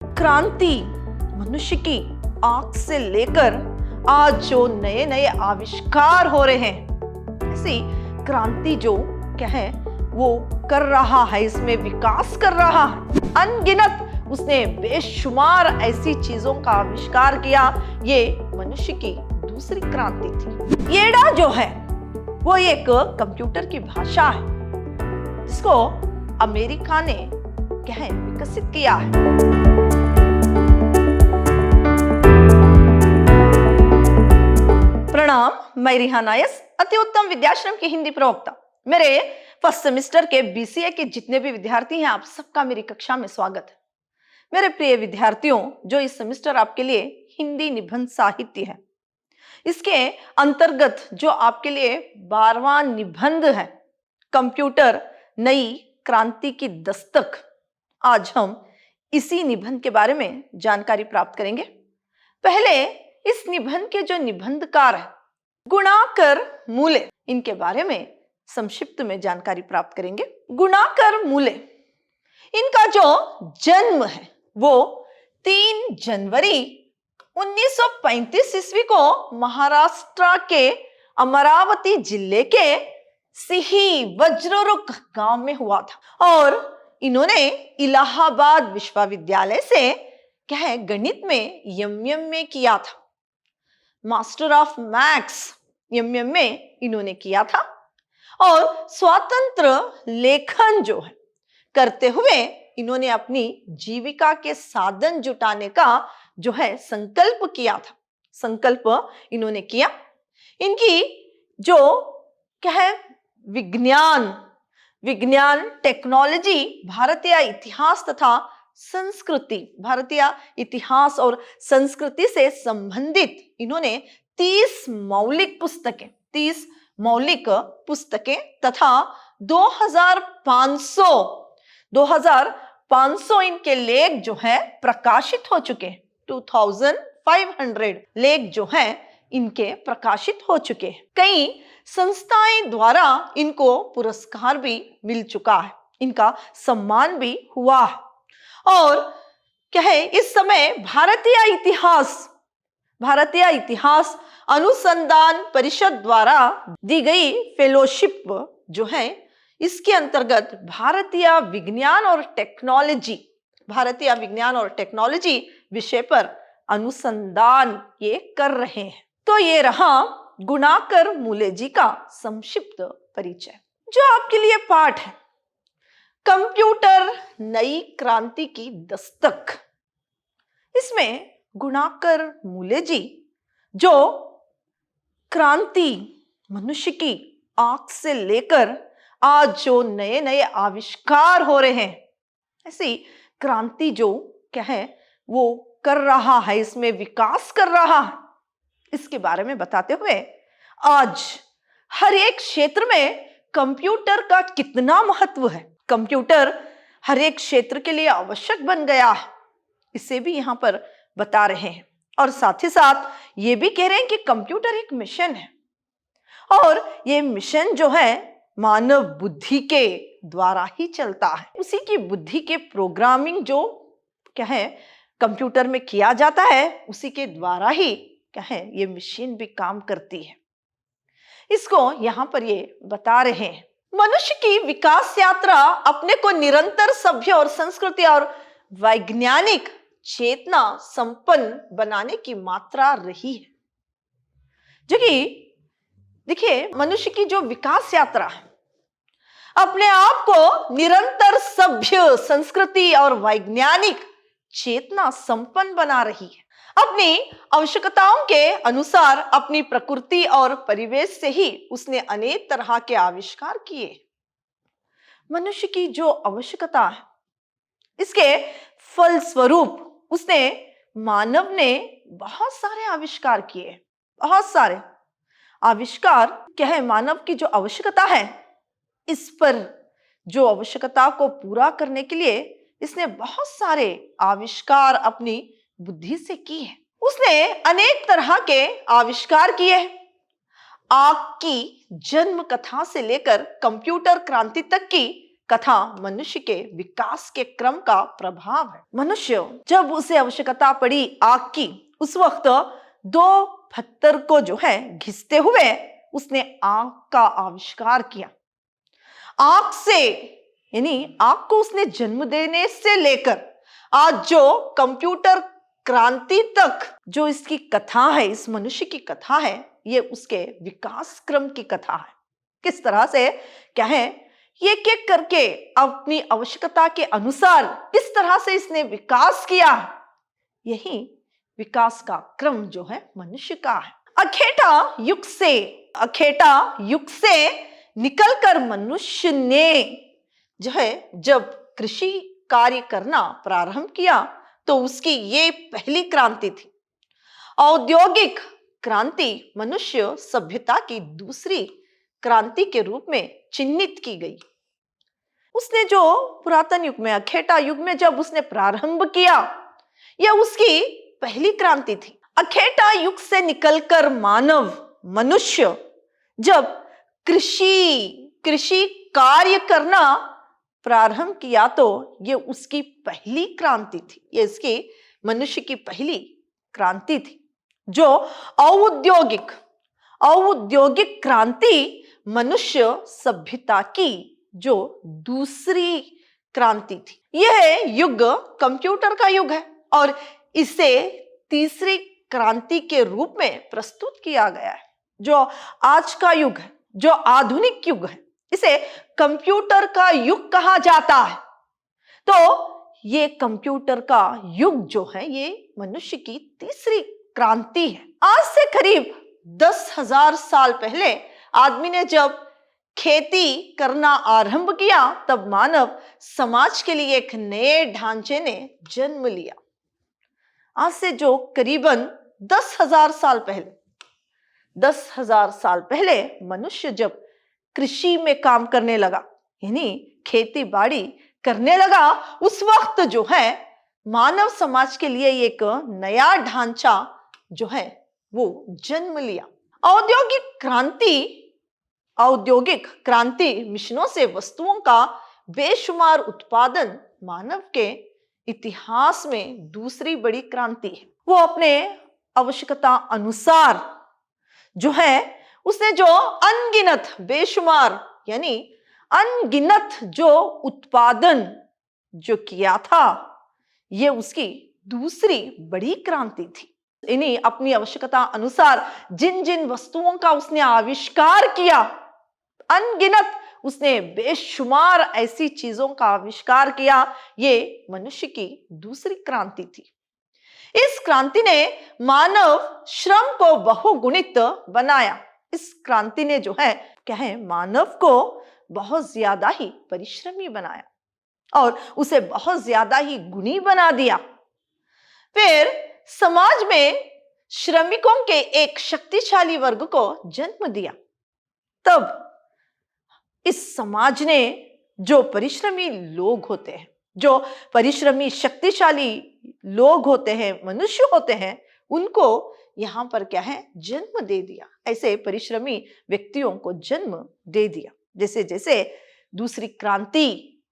क्रांति मनुष्य की आंख से लेकर आज जो नए नए आविष्कार हो रहे हैं, ऐसी क्रांति जो क्या है वो कर रहा है, इसमें विकास कर रहा है। अनगिनत उसने बेशुमार ऐसी चीजों का आविष्कार किया। ये मनुष्य की दूसरी क्रांति थी। येडा जो है वो एक कंप्यूटर की भाषा है जिसको अमेरिका ने क्या है विकसित किया है। प्रणाम, मैं रिहाना यस, अति उत्तम विद्याश्रम की हिंदी प्रवक्ता। मेरे फर्स्ट सेमेस्टर के बीसीए के जितने भी विद्यार्थी हैं, आप सबका मेरी कक्षा में स्वागत है। मेरे प्रिय विद्यार्थियों, जो इस सेमेस्टर आपके लिए हिंदी निबंध साहित्य है, इसके अंतर्गत जो आपके लिए 12वां निबंध है, कंप्यूटर नई क्रांति की दस्तक, आज हम इसी निबंध के बारे में जानकारी प्राप्त करेंगे। पहले इस निबंध के जो निबंधकार है गुणाकर मूले, इनके बारे में संक्षिप्त में जानकारी प्राप्त करेंगे। गुणाकर मूले, इनका जो जन्म है वो 3 जनवरी 1935 ईस्वी को महाराष्ट्र के अमरावती जिले के सिही वज्ररुक गांव में हुआ था और इन्होंने इलाहाबाद विश्वविद्यालय से क्या है गणित में एमए किया था। मास्टर ऑफ मैथ्स एमए में इन्होंने किया था और स्वतंत्र लेखन जो है करते हुए इन्होंने अपनी जीविका के साधन जुटाने का जो है संकल्प किया था। संकल्प इन्होंने किया। इनकी जो क्या है विज्ञान टेक्नोलॉजी, भारतीय इतिहास तथा संस्कृति, भारतीय इतिहास और संस्कृति से संबंधित इन्होंने 30 मौलिक पुस्तकें तथा 2500 इनके लेख जो है प्रकाशित हो चुके हैं। 2500 लेख जो है इनके प्रकाशित हो चुके हैं। कई संस्थाएं द्वारा इनको पुरस्कार भी मिल चुका है, इनका सम्मान भी हुआ है। और क्या है इस समय भारतीय इतिहास अनुसंधान परिषद द्वारा दी गई फेलोशिप जो है, इसके अंतर्गत भारतीय विज्ञान और टेक्नोलॉजी विषय पर अनुसंधान ये कर रहे हैं। तो ये रहा गुणाकर मूले जी का संक्षिप्त परिचय। जो आपके लिए पाठ है कंप्यूटर नई क्रांति की दस्तक, इसमें गुणाकर मूले जी जो क्रांति मनुष्य की आंख से लेकर आज जो नए नए आविष्कार हो रहे हैं, ऐसी क्रांति जो क्या है वो कर रहा है, इसमें विकास कर रहा है, इसके बारे में बताते हुए आज हर एक क्षेत्र में कंप्यूटर का कितना महत्व है, कंप्यूटर हर एक क्षेत्र के लिए आवश्यक बन गया है, इसे भी यहाँ पर बता रहे हैं। और साथ ही साथ ये भी कह रहे हैं कि कंप्यूटर एक मिशन है और ये मिशन जो है मानव बुद्धि के द्वारा ही चलता है। उसी की बुद्धि के प्रोग्रामिंग जो क्या है कंप्यूटर में किया जाता है, उसी के द्वारा ही क्या है ये मशीन भी काम करती है। इसको यहाँ पर ये बता रहे हैं। मनुष्य की विकास यात्रा अपने को निरंतर सभ्य और संस्कृति और वैज्ञानिक चेतना संपन्न बनाने की मात्रा रही है। जो कि देखिए मनुष्य की जो विकास यात्रा है अपने आप को निरंतर सभ्य, संस्कृति और वैज्ञानिक चेतना संपन्न बना रही है। अपनी आवश्यकताओं के अनुसार अपनी प्रकृति और परिवेश से ही उसने अनेक तरह के आविष्कार किए। मनुष्य की जो आवश्यकता है, इसके फलस्वरूप मानव ने बहुत सारे आविष्कार किए। बहुत सारे आविष्कार क्या है मानव की जो आवश्यकता है, इस पर जो आवश्यकता को पूरा करने के लिए इसने बहुत सारे आविष्कार अपनी बुद्धि से की है। उसने अनेक तरह के आविष्कार किए हैं। आग की जन्म कथा से लेकर कंप्यूटर क्रांति तक की कथा मनुष्य के विकास के क्रम का प्रभाव है। मनुष्य जब उसे आवश्यकता पड़ी आग की, उस वक्त दो पत्थर को जो है घिसते हुए उसने आग का आविष्कार किया। आग से, यानी आग को उसने जन्म देने से लेकर आज जो कंप्यूटर क्रांति तक जो इसकी कथा है, इस मनुष्य की कथा है, ये उसके विकास क्रम की कथा है। किस तरह से क्या है, एक एक करके अपनी आवश्यकता के अनुसार किस तरह से इसने विकास किया, यही विकास का क्रम जो है मनुष्य का है। अखेटा युग से निकलकर मनुष्य ने जो है जब कृषि कार्य करना प्रारंभ किया तो उसकी ये पहली क्रांति थी। औद्योगिक क्रांति मनुष्य सभ्यता की दूसरी क्रांति के रूप में चिन्हित की गई। उसने जो पुरातन युग में, अखेटा युग में जब उसने प्रारंभ किया, यह उसकी पहली क्रांति थी। अखेटा युग से निकलकर मनुष्य जब कृषि कार्य करना प्रारंभ किया तो ये उसकी पहली क्रांति थी। ये इसकी मनुष्य की पहली क्रांति थी। जो औद्योगिक क्रांति मनुष्य सभ्यता की जो दूसरी क्रांति थी। यह युग कंप्यूटर का युग है और इसे तीसरी क्रांति के रूप में प्रस्तुत किया गया है। जो आज का युग है, जो आधुनिक युग है, इसे कंप्यूटर का युग कहा जाता है। तो ये कंप्यूटर का युग जो है ये मनुष्य की तीसरी क्रांति है। आज से करीब 10,000 साल पहले आदमी ने जब खेती करना आरंभ किया तब मानव समाज के लिए एक नए ढांचे ने जन्म लिया। आज से जो करीबन 10,000 साल पहले मनुष्य जब कृषि में काम करने लगा, यानी खेती बाड़ी करने लगा, उस वक्त जो है मानव समाज के लिए एक नया ढांचा जो है वो जन्म लिया। औद्योगिक क्रांति मिशनों से वस्तुओं का बेशुमार उत्पादन मानव के इतिहास में दूसरी बड़ी क्रांति है। वो अपने आवश्यकता अनुसार जो है उसने जो अनगिनत बेशुमार यानी अनगिनत जो उत्पादन जो किया था, ये उसकी दूसरी बड़ी क्रांति थी। इन्हीं अपनी आवश्यकता अनुसार जिन जिन वस्तुओं का उसने आविष्कार किया, अनगिनत उसने बेशुमार ऐसी चीजों का आविष्कार किया, ये मनुष्य की दूसरी क्रांति थी। इस क्रांति ने मानव श्रम को बहुगुणित बनाया। इस क्रांति ने जो है क्या है मानव को बहुत ज्यादा ही परिश्रमी बनाया और उसे बहुत ज्यादा ही गुणी बना दिया। फिर समाज में श्रमिकों के एक शक्तिशाली वर्ग को जन्म दिया। तब इस समाज ने जो परिश्रमी लोग होते हैं, जो परिश्रमी शक्तिशाली लोग होते हैं, मनुष्य होते हैं, उनको यहां पर क्या है जन्म दे दिया। ऐसे परिश्रमी व्यक्तियों को जन्म दे दिया। जैसे जैसे दूसरी क्रांति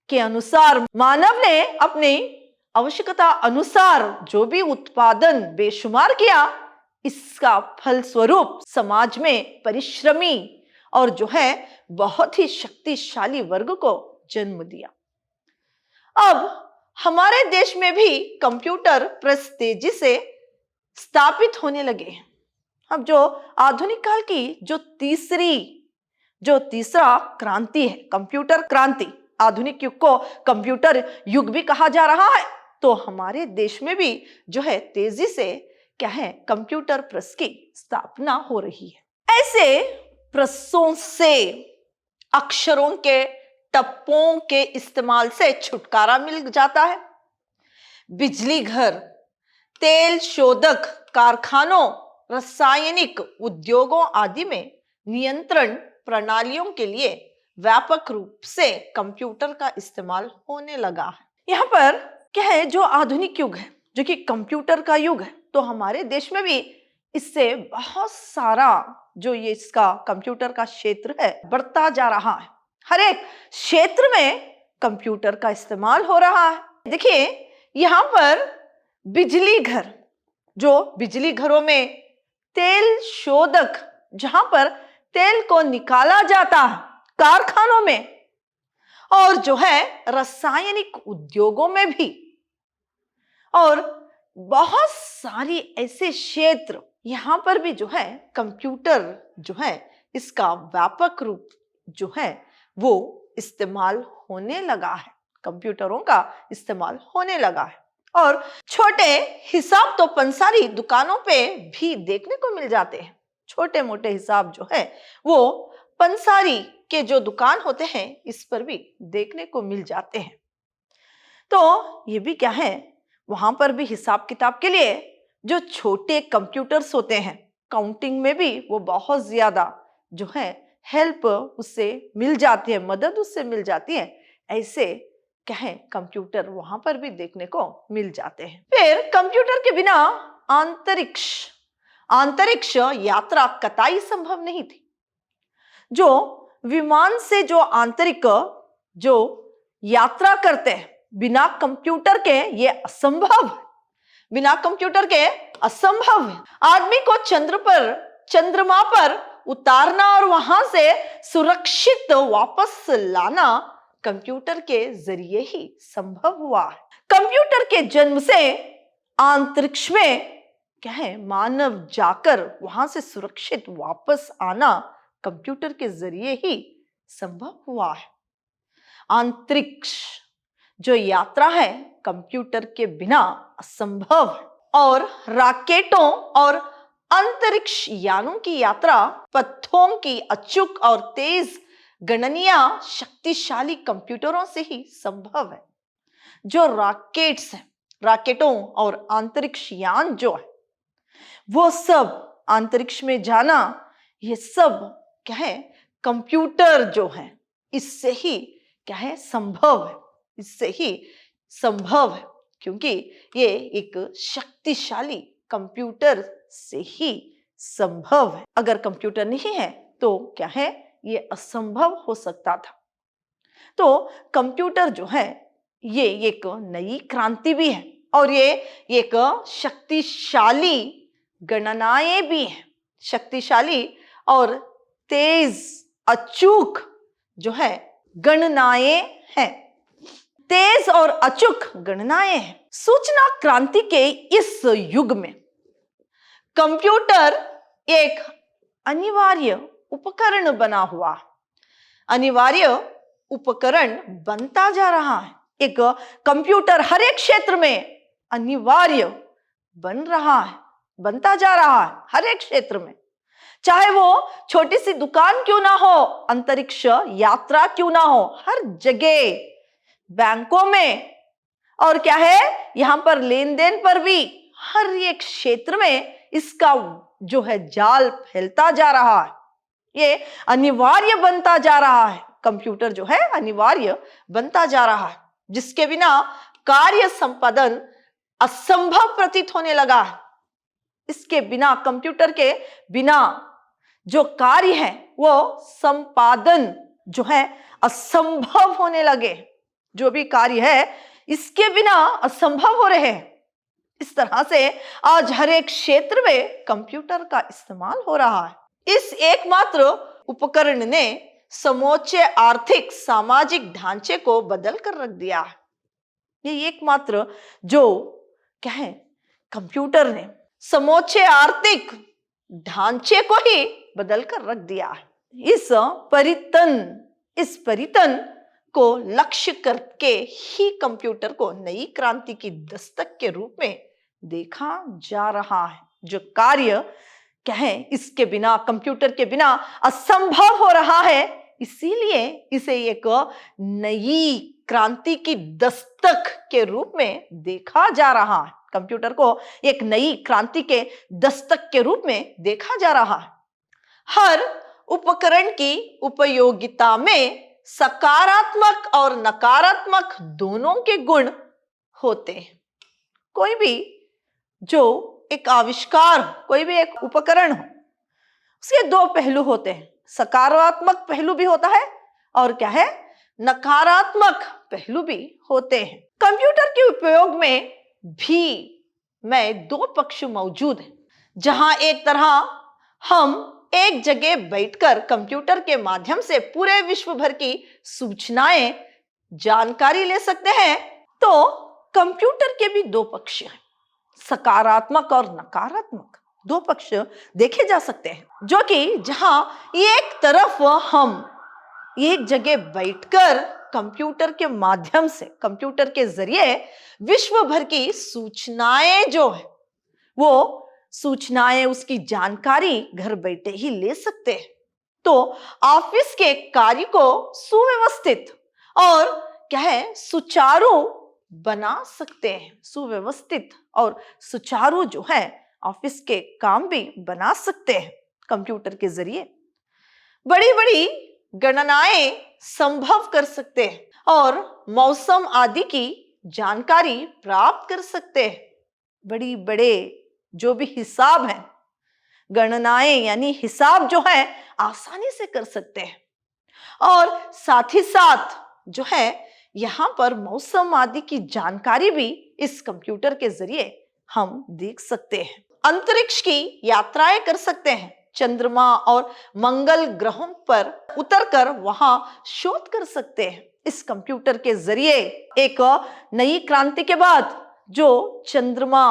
के अनुसार मानव ने अपनी आवश्यकता अनुसार जो भी उत्पादन बेशुमार किया, इसका फलस्वरूप समाज में परिश्रमी और जो है बहुत ही शक्तिशाली वर्ग को जन्म दिया। अब हमारे देश में भी कंप्यूटर प्रेस तेजी से स्थापित होने लगे हैं। अब जो आधुनिक काल की जो तीसरा क्रांति है, कंप्यूटर क्रांति, आधुनिक युग को कंप्यूटर युग भी कहा जा रहा है। तो हमारे देश में भी जो है तेजी से क्या है कंप्यूटर प्रेस की स्थापना हो रही है। ऐसे प्रेसों से अक्षरों के टप्पों के इस्तेमाल से छुटकारा मिल जाता है। बिजली घर, तेल शोधक कारखानों, रासायनिक उद्योगों आदि में नियंत्रण प्रणालियों के लिए व्यापक रूप से कंप्यूटर का इस्तेमाल होने लगा है। यहाँ पर क्या है जो आधुनिक युग है, जो कि कंप्यूटर का युग है, तो हमारे देश में भी इससे बहुत सारा जो ये इसका कंप्यूटर का क्षेत्र है बढ़ता जा रहा है। हर एक क्षेत्र में कंप्यूटर का इस्तेमाल हो रहा है। देखिए यहाँ पर बिजली घर, जो बिजली घरों में तेल शोधक, जहां पर तेल को निकाला जाता है कारखानों में, और जो है रासायनिक उद्योगों में भी, और बहुत सारी ऐसे क्षेत्र यहां पर भी जो है कंप्यूटर जो है इसका व्यापक रूप जो है वो इस्तेमाल होने लगा है, कंप्यूटरों का इस्तेमाल होने लगा है। और छोटे हिसाब तो पंसारी दुकानों पे भी देखने को मिल जाते हैं। छोटे मोटे हिसाब जो है वो पंसारी के जो दुकान होते हैं इस पर भी देखने को मिल जाते हैं। तो ये भी क्या है, वहां पर भी हिसाब किताब के लिए जो छोटे कंप्यूटर्स होते हैं, काउंटिंग में भी वो बहुत ज्यादा जो है हेल्प उससे मिल जाती है, मदद उससे मिल जाती है। ऐसे क्या है कंप्यूटर वहां पर भी देखने को मिल जाते हैं। फिर कंप्यूटर के बिना अंतरिक्ष यात्रा कतई संभव नहीं थी। जो विमान से जो आंतरिक जो यात्रा करते हैं बिना कंप्यूटर के ये असंभव है, बिना कंप्यूटर के असंभव है। आदमी को चंद्रमा पर उतारना और वहां से सुरक्षित वापस लाना कंप्यूटर के जरिए ही संभव हुआ है। कंप्यूटर के जन्म से अंतरिक्ष में क्या है मानव जाकर वहां से सुरक्षित वापस आना कंप्यूटर के जरिए ही संभव हुआ है। अंतरिक्ष जो यात्रा है कंप्यूटर के बिना असंभव है, और रॉकेटों और अंतरिक्ष यानों की यात्रा पथों की अचूक और तेज गणनीय शक्तिशाली कंप्यूटरों से ही संभव है। जो रॉकेट्स हैं, रॉकेटों और अंतरिक्ष यान जो है वो सब अंतरिक्ष में जाना, ये सब क्या है कंप्यूटर जो है इससे ही क्या है संभव है, इससे ही संभव है, क्योंकि ये एक शक्तिशाली कंप्यूटर से ही संभव है। अगर कंप्यूटर नहीं है तो क्या है ये असंभव हो सकता था। तो कंप्यूटर जो है ये एक नई क्रांति भी है, और ये एक शक्तिशाली गणनाएं भी है, शक्तिशाली और तेज अचूक जो है गणनाएं हैं, तेज और अचूक गणनाएं हैं। सूचना क्रांति के इस युग में कंप्यूटर एक अनिवार्य उपकरण बना हुआ, अनिवार्य उपकरण बनता जा रहा है। एक कंप्यूटर हर एक क्षेत्र में अनिवार्य बन रहा है, बनता जा रहा है हर एक क्षेत्र में, चाहे वो छोटी सी दुकान क्यों ना हो, अंतरिक्ष यात्रा क्यों ना हो, हर जगह, बैंकों में, और क्या है यहां पर लेन देन पर भी हर एक क्षेत्र में इसका जो है जाल फैलता जा रहा है। ये अनिवार्य बनता जा रहा है, कंप्यूटर जो है अनिवार्य बनता जा रहा है, जिसके बिना कार्य संपादन असंभव प्रतीत होने लगा है। इसके बिना, कंप्यूटर के बिना जो कार्य है वो संपादन जो है असंभव होने लगे, जो भी कार्य है इसके बिना असंभव हो रहे हैं। इस तरह से आज हर एक क्षेत्र में कंप्यूटर का इस्तेमाल हो रहा है। इस एकमात्र उपकरण ने समूचे आर्थिक सामाजिक ढांचे को बदल कर रख दिया है। ये एकमात्र जो क्या है कंप्यूटर ने समूचे आर्थिक ढांचे को ही बदल कर रख दिया है। इस परितन को लक्ष्य करके ही कंप्यूटर को नई क्रांति की दस्तक के रूप में देखा जा रहा है। जो कार्य क्या है इसके बिना, कंप्यूटर के बिना असंभव हो रहा है, इसीलिए इसे एक नई क्रांति की दस्तक के रूप में देखा जा रहा है। कंप्यूटर को एक नई क्रांति के दस्तक के रूप में देखा जा रहा है। हर उपकरण की उपयोगिता में सकारात्मक और नकारात्मक दोनों के गुण होते हैं। कोई भी जो एक आविष्कार, कोई भी एक उपकरण हो, उसके दो पहलू होते हैं। सकारात्मक पहलू भी होता है और क्या है नकारात्मक पहलू भी होते हैं। कंप्यूटर के उपयोग में भी मैं दो पक्ष मौजूद हैं, जहां एक तरह हम एक जगह बैठकर कंप्यूटर के माध्यम से पूरे विश्व भर की सूचनाएं, जानकारी ले सकते हैं, तो कंप्यूटर के भी दो पक्ष हैं, सकारात्मक और नकारात्मक दो पक्ष देखे जा सकते हैं, जो कि जहां एक तरफ हम एक जगह बैठकर कंप्यूटर के माध्यम से, कंप्यूटर के जरिए विश्व भर की सूचनाएं जो है, वो सूचनाएं, उसकी जानकारी घर बैठे ही ले सकते हैं। तो ऑफिस के कार्य को सुव्यवस्थित और क्या है, सुचारू बना सकते हैं। सुव्यवस्थित और सुचारू जो है ऑफिस के काम भी बना सकते हैं कंप्यूटर के जरिए। बड़ी बड़ी गणनाएं संभव कर सकते हैं और मौसम आदि की जानकारी प्राप्त कर सकते हैं। बड़ी बड़े जो भी हिसाब है, गणनाएं यानी हिसाब जो है आसानी से कर सकते हैं। और साथ ही साथ जो है यहाँ पर मौसम आदि की जानकारी भी इस कंप्यूटर के जरिए हम देख सकते हैं। अंतरिक्ष की यात्राएं कर सकते हैं, चंद्रमा और मंगल ग्रहों पर उतरकर वहां शोध कर सकते हैं इस कंप्यूटर के जरिए। एक नई क्रांति के बाद जो चंद्रमा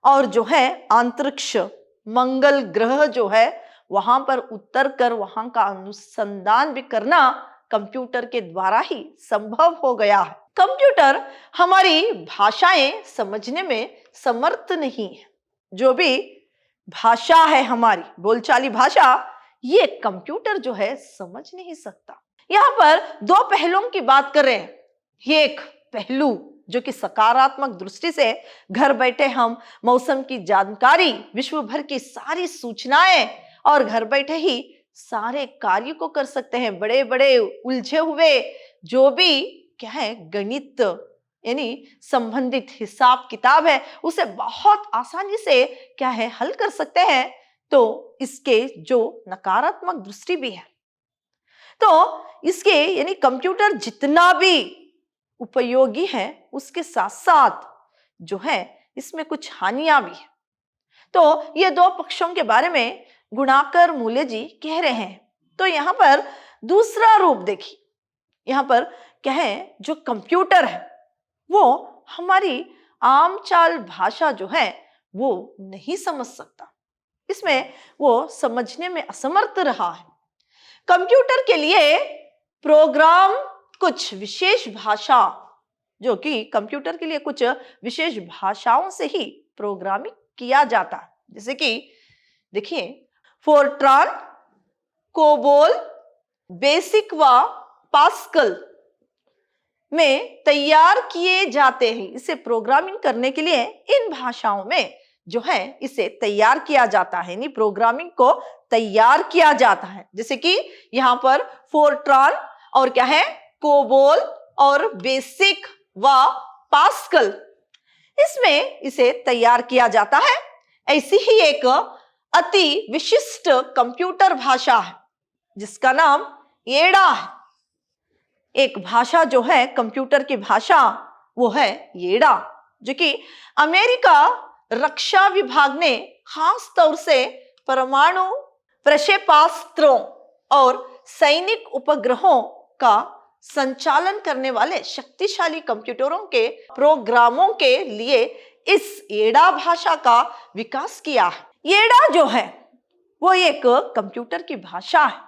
और जो है अंतरिक्ष, मंगल ग्रह जो है, वहां पर उतरकर वहां का अनुसंधान भी करना कंप्यूटर के द्वारा ही संभव हो गया है। कंप्यूटर हमारी भाषाएं समझने में समर्थ नहीं है। जो भी भाषा है हमारी बोलचाली भाषा, ये कंप्यूटर जो है समझ नहीं सकता। यहाँ पर दो पहलुओं की बात कर रहे हैं। एक पहलू जो कि सकारात्मक दृष्टि से घर बैठे हम मौसम की जानकारी, विश्व भर की सारी सूचनाएं और घर बैठे ही सारे कार्य को कर सकते हैं। बड़े बड़े उलझे हुए जो भी क्या है गणित यानी संबंधित हिसाब किताब है, उसे बहुत आसानी से क्या है हल कर सकते हैं। तो इसके जो नकारात्मक दृष्टि भी है, तो इसके यानी कंप्यूटर जितना भी उपयोगी है, उसके साथ साथ जो है इसमें कुछ हानियां भी है। तो ये दो पक्षों के बारे में गुणाकर मूले जी कह रहे हैं। तो यहाँ पर दूसरा रूप देखिए, यहाँ पर क्या है, जो कंप्यूटर है वो हमारी आम चाल भाषा जो है वो नहीं समझ सकता, इसमें वो समझने में असमर्थ रहा है। कंप्यूटर के लिए प्रोग्राम कुछ विशेष भाषा, जो कि कंप्यूटर के लिए कुछ विशेष भाषाओं से ही प्रोग्रामिंग किया जाता है। जैसे कि देखिए, फोर्ट्रान, कोबोल, बेसिक व पास्कल में तैयार किए जाते हैं। इसे प्रोग्रामिंग करने के लिए इन भाषाओं में जो है इसे तैयार किया जाता है, यानी प्रोग्रामिंग को तैयार किया जाता है। जैसे कि यहाँ पर फोर्ट्रान और क्या है कोबोल और बेसिक व पास्कल, इसमें इसे तैयार किया जाता है। ऐसी ही एक अति विशिष्ट कंप्यूटर भाषा है जिसका नाम एडा है। एक भाषा जो है कंप्यूटर की भाषा वो है एडा, जो कि अमेरिका रक्षा विभाग ने खास तौर से परमाणु प्रक्षेपास्त्रों और सैनिक उपग्रहों का संचालन करने वाले शक्तिशाली कंप्यूटरों के प्रोग्रामों के लिए इस एडा भाषा का विकास किया है। एडा जो है वो एक कंप्यूटर की भाषा है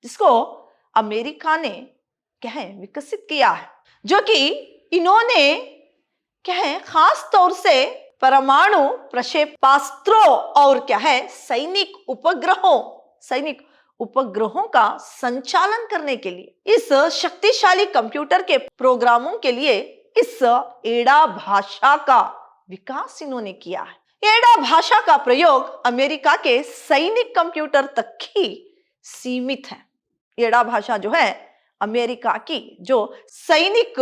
जिसको अमेरिका ने क्या है विकसित किया है, जो कि इन्होंने क्या है खास तौर से परमाणु प्रक्षेपास्त्रों और क्या है सैनिक उपग्रहों का संचालन करने के लिए, इस शक्तिशाली कंप्यूटर के प्रोग्रामों के लिए इस एडा भाषा का विकास इन्होंने किया है। एडा भाषा का प्रयोग अमेरिका के सैनिक कंप्यूटर तक ही सीमित है। एडा भाषा जो है अमेरिका की जो सैनिक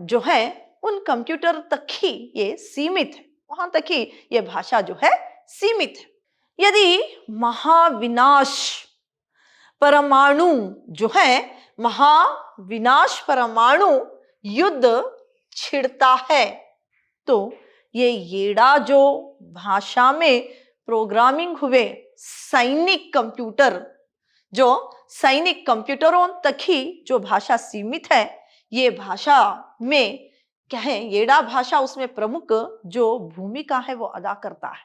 जो है उन कंप्यूटर तक ही ये सीमित है, वहां तक ही ये भाषा जो है सीमित है। यदि महाविनाश परमाणु जो है, महाविनाश परमाणु युद्ध छिड़ता है, तो ये येड़ा जो भाषा में प्रोग्रामिंग हुए सैनिक कंप्यूटर, जो सैनिक कंप्यूटरों तक ही जो भाषा सीमित है, ये भाषा में क्या है, येड़ा भाषा उसमें प्रमुख जो भूमिका है वो अदा करता है।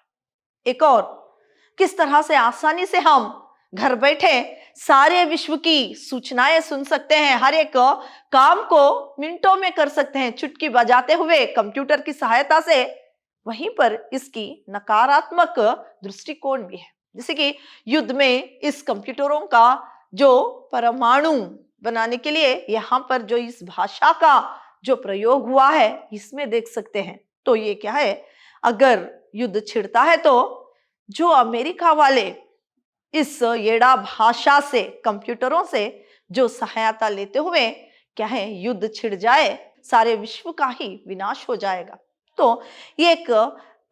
एक और, किस तरह से आसानी से हम घर बैठे सारे विश्व की सूचनाएं सुन सकते हैं, हर एक काम को मिनटों में कर सकते हैं चुटकी बजाते हुए कंप्यूटर की सहायता से। वहीं पर इसकी नकारात्मक दृष्टिकोण भी है, जैसे कि युद्ध में इस कंप्यूटरों का जो परमाणु बनाने के लिए यहाँ पर जो इस भाषा का जो प्रयोग हुआ है इसमें देख सकते हैं। तो ये क्या है, अगर युद्ध छिड़ता है तो जो अमेरिका वाले इस येड़ा भाषा से कंप्यूटरों से जो सहायता लेते हुए क्या है युद्ध छिड़ जाए, सारे विश्व का ही विनाश हो जाएगा। तो एक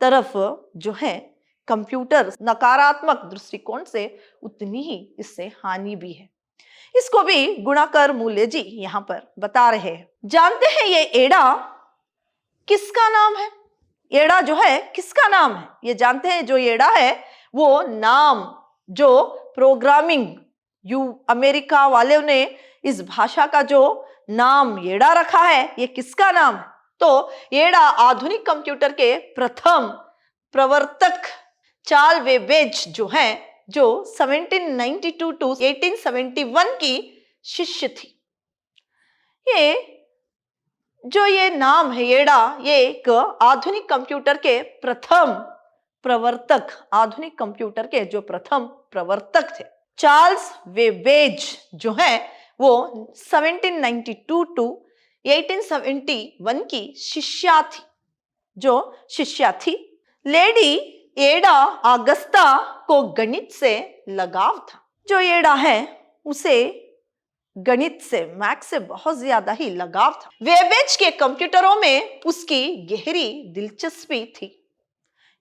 तरफ जो है कंप्यूटर नकारात्मक दृष्टिकोण से उतनी ही इससे हानि भी है। इसको भी गुणाकर मूल्य जी यहाँ पर बता रहे हैं। जानते हैं ये एड़ा किसका नाम है? एड़ा जो है किसका नाम है ये जानते हैं? जो एड़ा है वो नाम जो प्रोग्रामिंग अमेरिका वाले ने इस भाषा का जो नाम येड़ा रखा है ये किसका नाम है? तो येड़ा आधुनिक कंप्यूटर के प्रथम प्रवर्तक चार्ल्स बेबेज जो है, जो 1792 टू 1871 की शिष्य थी। ये नाम है येड़ा, ये एक आधुनिक कंप्यूटर के प्रथम प्रवर्तक, आधुनिक कंप्यूटर के जो प्रथम प्रवर्तक थे चार्ल्स बेबेज जो है वो 1792 टू 1871 की शिष्या थी, जो शिष्या थी। लेडी एड़ा अगस्ता को गणित से लगाव था। जो एड़ा है उसे गणित से, मैथ्स से बहुत ज्यादा ही लगाव था। वेबेज के कंप्यूटरों में उसकी गहरी दिलचस्पी थी।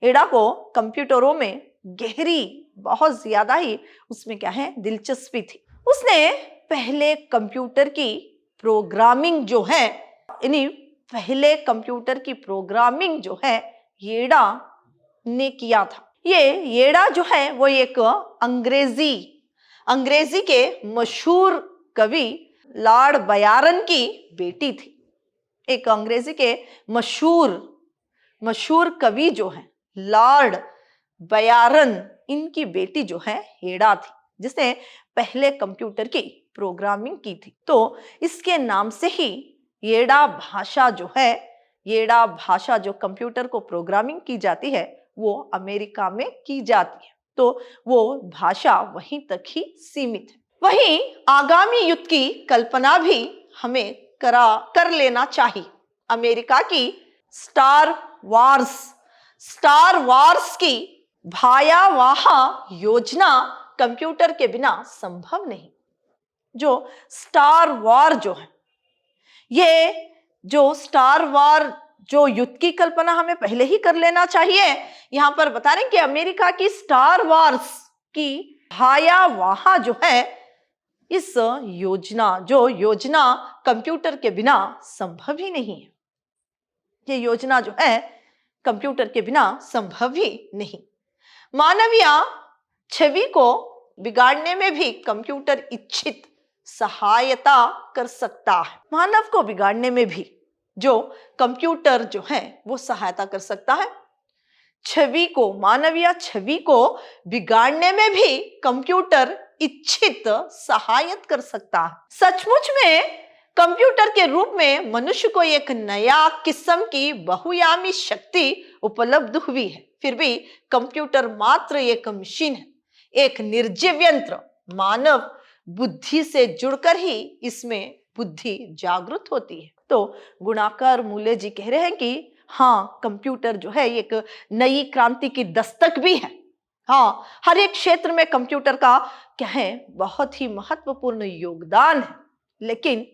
एड़ा को कंप्यूटरों में गहरी बहुत ज्यादा ही उसमें क्या है दिलचस्पी थी। उसने पहले कंप्यूटर की प्रोग्रामिंग जो है, यानी पहले कंप्यूटर की प्रोग्रामिंग जो है येड़ा ने किया था। ये येड़ा जो है वो एक अंग्रेजी के मशहूर कवि लॉर्ड बायरन की बेटी थी। एक अंग्रेजी के मशहूर कवि जो है लॉर्ड बायरन, इनकी बेटी जो है येड़ा थी, जिसने पहले कंप्यूटर की प्रोग्रामिंग की थी। तो इसके नाम से ही येड़ा भाषा जो है, येड़ा भाषा जो कंप्यूटर को प्रोग्रामिंग की जाती है वो अमेरिका में की जाती है, तो वो भाषा वहीं तक ही सीमित है। वहीं आगामी युद्ध की कल्पना भी हमें कर लेना चाहिए। अमेरिका की स्टार वार्स की भयावह योजना कंप्यूटर के बिना संभव नहीं। जो स्टार वार जो है, ये जो स्टार वार जो युद्ध की कल्पना हमें पहले ही कर लेना चाहिए। यहां पर बता रहे हैं कि अमेरिका की स्टार वार्स की भयावह जो है इस योजना कंप्यूटर के बिना संभव ही नहीं है। ये योजना जो है कंप्यूटर के बिना संभव ही नहीं। मानवीय छवि को बिगाड़ने में भी कंप्यूटर इच्छित सहायता कर सकता है। मानव को बिगाड़ने में भी जो कंप्यूटर जो है वो सहायता कर सकता है। मानवीय छवि को बिगाड़ने में भी कंप्यूटर इच्छित सहायता कर सकता है। सचमुच में कंप्यूटर के रूप में मनुष्य को एक नया किस्म की बहुआयामी शक्ति उपलब्ध हुई है। फिर भी कंप्यूटर मात्र एक मशीन है, एक निर्जीव यंत्र। मानव बुद्धि से जुड़कर ही इसमें बुद्धि जागृत होती है। तो गुणाकर मूल्य जी कह रहे हैं कि हाँ, कंप्यूटर जो है एक नई क्रांति की दस्तक भी है। हाँ, हर एक क्षेत्र में कंप्यूटर का क्या है बहुत ही महत्वपूर्ण योगदान है, लेकिन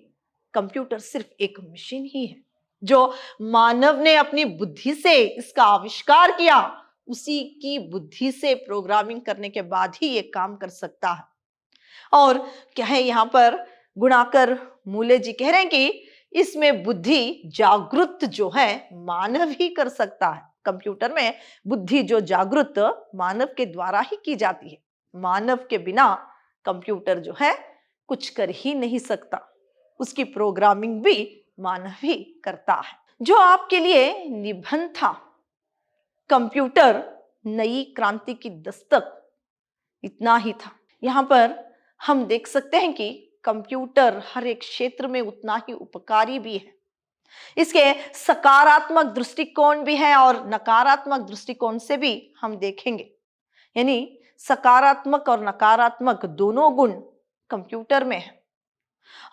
कंप्यूटर सिर्फ एक मशीन ही है जो मानव ने अपनी बुद्धि से इसका आविष्कार किया। उसी की बुद्धि से प्रोग्रामिंग करने के बाद ही ये काम कर सकता है। और क्या है यहाँ पर गुणाकर मूल्य जी कह रहे हैं कि इसमें बुद्धि जागृत जो है मानव ही कर सकता है। कंप्यूटर में बुद्धि जो जागृत मानव के द्वारा ही की जाती है। मानव के बिना कंप्यूटर जो है कुछ कर ही नहीं सकता। उसकी प्रोग्रामिंग भी मानव ही करता है। जो आपके लिए निबंध था, कंप्यूटर नई क्रांति की दस्तक, इतना ही था। यहाँ पर हम देख सकते हैं कि कंप्यूटर हर एक क्षेत्र में उतना ही उपकारी भी है। इसके सकारात्मक दृष्टिकोण भी है और नकारात्मक दृष्टिकोण से भी हम देखेंगे। यानी सकारात्मक और नकारात्मक दोनों गुण कंप्यूटर में है।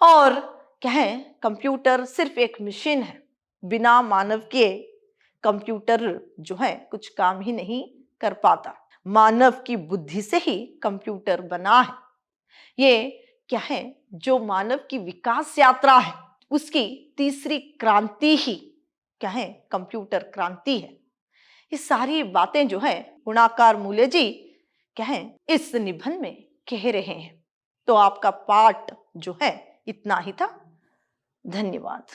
और कहें, कंप्यूटर सिर्फ एक मशीन है। बिना मानव के कंप्यूटर जो है कुछ काम ही नहीं कर पाता। मानव की बुद्धि से ही कंप्यूटर बना है। ये क्या है, जो मानव की विकास यात्रा है उसकी तीसरी क्रांति ही क्या है, कंप्यूटर क्रांति है। ये सारी बातें जो है गुणाकार मूल्य जी क्या है इस निबंध में कह रहे हैं। तो आपका पाठ जो है इतना ही था। धन्यवाद।